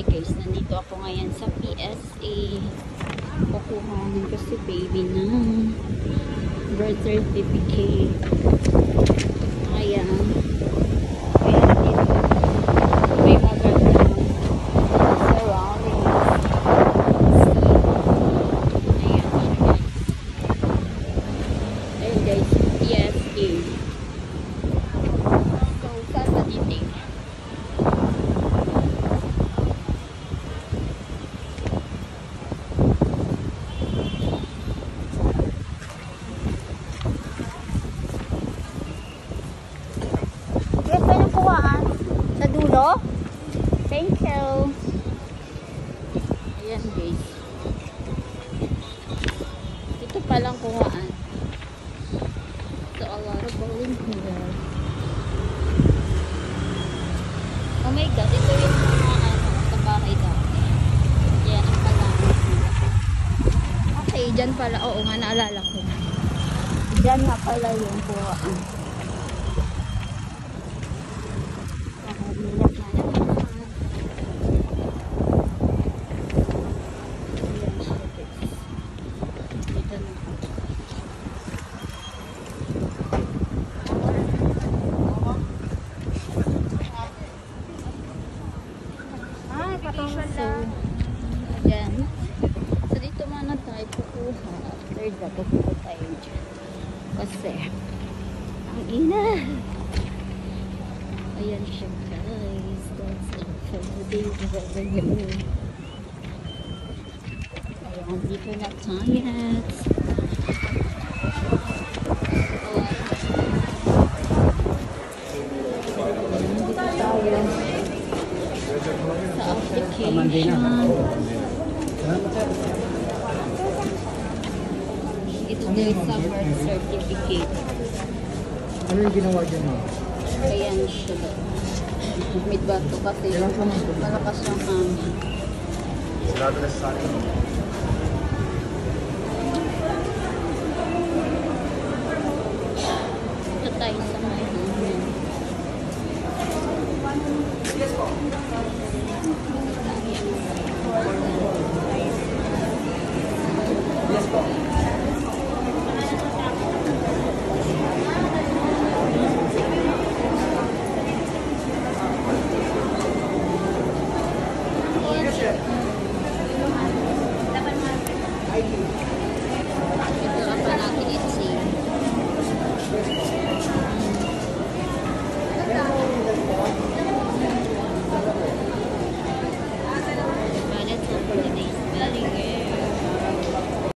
guys, nandito ako ngayon sa PSA. Kukuhanin ko si baby ng birth certificate. Ayan. Ayan dito. May magandang surroundings. Ayan guys, PSA. So, saan ba dito? Sa dulo? Thank you. Ayan guys. Ito palang kuhaan. So a lot of balloon here. Oh my god, ito yung mga sa bahay dati. Yan ang palamit nila. Okay, dyan pala. Oo nga, naalala ko. Dyan nga pala yung kuhaan. So, ayan. So, dito muna tayo kukuha. After that, pupunta tayo dyan. Kasi, ang ina. Ayan siya, guys. That's it for the day. Ayan, dito na tayo. Sa application. Ito na sa birth certificate. Ano yung ginawa dyan mo? Ayan siya. Midbato kasi malakas yung hangin. Sarado na sa akin. Ito tayo sa may hangin. Yes po. Ito lang pa natin i-save.